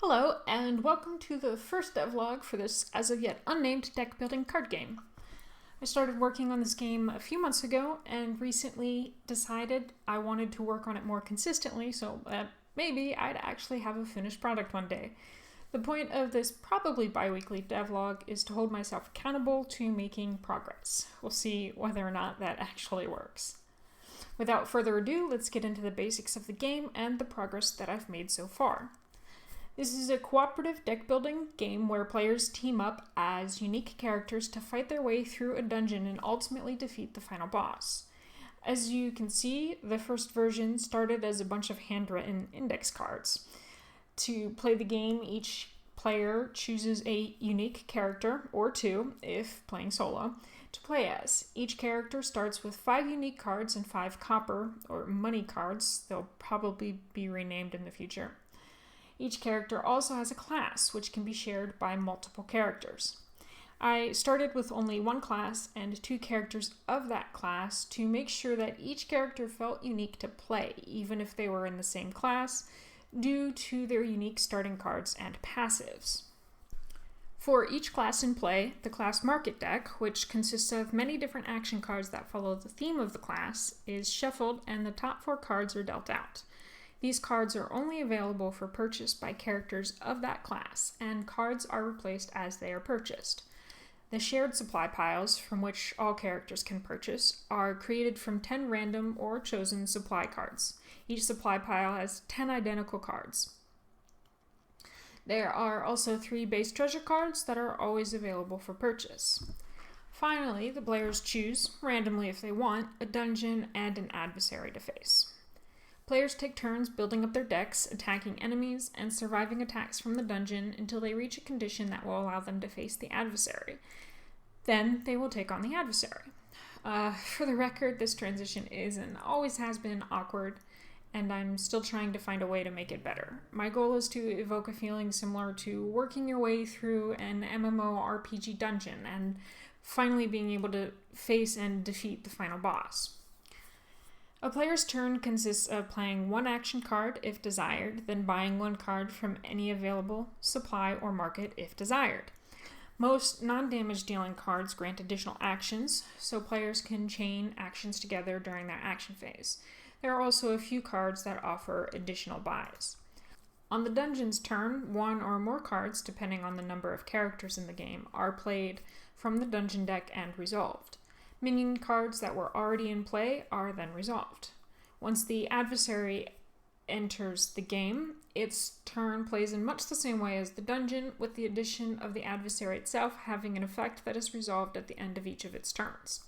Hello, and welcome to the first devlog for this as of yet unnamed deck building card game. I started working on this game a few months ago and recently decided I wanted to work on it more consistently so that maybe I'd actually have a finished product one day. The point of this probably bi-weekly devlog is to hold myself accountable to making progress. We'll see whether or not that actually works. Without further ado, let's get into the basics of the game and the progress that I've made so far. This is a cooperative deck building game where players team up as unique characters to fight their way through a dungeon and ultimately defeat the final boss. As you can see, the first version started as a bunch of handwritten index cards. To play the game, each player chooses a unique character, or two, if playing solo, to play as. Each character starts with 5 unique cards and 5 copper, or money cards. They'll probably be renamed in the future. Each character also has a class, which can be shared by multiple characters. I started with only one class and 2 characters of that class to make sure that each character felt unique to play, even if they were in the same class, due to their unique starting cards and passives. For each class in play, the class market deck, which consists of many different action cards that follow the theme of the class, is shuffled and the top 4 cards are dealt out. These cards are only available for purchase by characters of that class, and cards are replaced as they are purchased. The shared supply piles, from which all characters can purchase, are created from 10 random or chosen supply cards. Each supply pile has 10 identical cards. There are also 3 base treasure cards that are always available for purchase. Finally, the players choose, randomly if they want, a dungeon and an adversary to face. Players take turns building up their decks, attacking enemies, and surviving attacks from the dungeon until they reach a condition that will allow them to face the adversary. Then they will take on the adversary. For the record, this transition is and always has been awkward, and I'm still trying to find a way to make it better. My goal is to evoke a feeling similar to working your way through an MMORPG dungeon and finally being able to face and defeat the final boss. A player's turn consists of playing 1 action card if desired, then buying 1 card from any available supply or market if desired. Most non-damage dealing cards grant additional actions, so players can chain actions together during their action phase. There are also a few cards that offer additional buys. On the dungeon's turn, 1 or more cards, depending on the number of characters in the game, are played from the dungeon deck and resolved. Minion cards that were already in play are then resolved. Once the adversary enters the game, its turn plays in much the same way as the dungeon, with the addition of the adversary itself having an effect that is resolved at the end of each of its turns.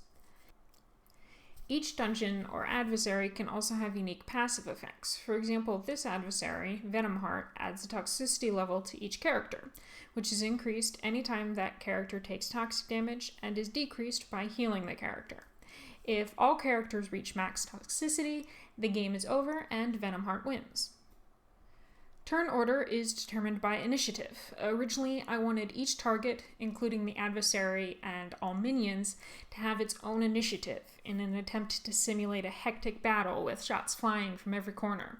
Each dungeon or adversary can also have unique passive effects. For example, this adversary, Venom Heart, adds a toxicity level to each character, which is increased anytime that character takes toxic damage and is decreased by healing the character. If all characters reach max toxicity, the game is over and Venom Heart wins. Turn order is determined by initiative. Originally, I wanted each target, including the adversary and all minions, to have its own initiative in an attempt to simulate a hectic battle with shots flying from every corner.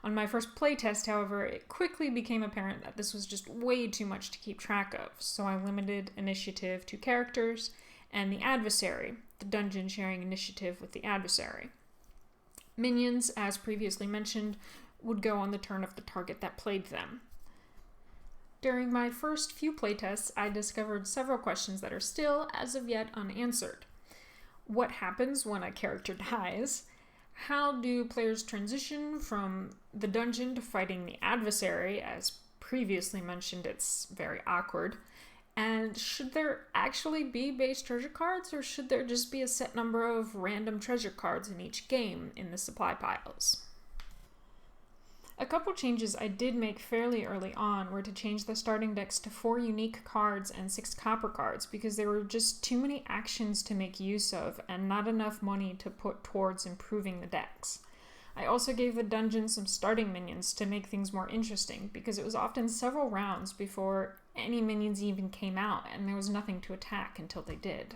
On my first playtest, however, it quickly became apparent that this was just way too much to keep track of, so I limited initiative to characters and the adversary, the dungeon sharing initiative with the adversary. Minions, as previously mentioned, would go on the turn of the target that played them. During my first few playtests, I discovered several questions that are still, as of yet, unanswered. What happens when a character dies? How do players transition from the dungeon to fighting the adversary? As previously mentioned, it's very awkward. And should there actually be base treasure cards, or should there just be a set number of random treasure cards in each game in the supply piles? A couple changes I did make fairly early on were to change the starting decks to 4 unique cards and 6 copper cards because there were just too many actions to make use of and not enough money to put towards improving the decks. I also gave the dungeon some starting minions to make things more interesting because it was often several rounds before any minions even came out and there was nothing to attack until they did.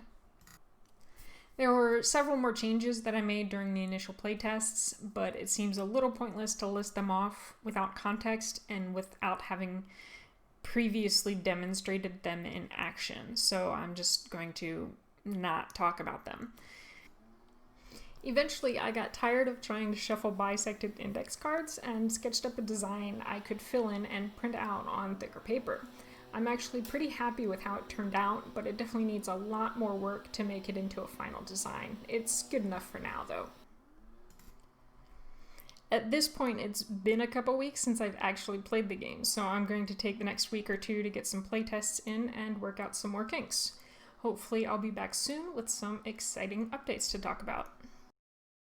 There were several more changes that I made during the initial playtests, but it seems a little pointless to list them off without context and without having previously demonstrated them in action, so I'm just going to not talk about them. Eventually, I got tired of trying to shuffle bisected index cards and sketched up a design I could fill in and print out on thicker paper. I'm actually pretty happy with how it turned out, but it definitely needs a lot more work to make it into a final design. It's good enough for now, though. At this point, it's been a couple weeks since I've actually played the game, so I'm going to take the next week or two to get some playtests in and work out some more kinks. Hopefully, I'll be back soon with some exciting updates to talk about.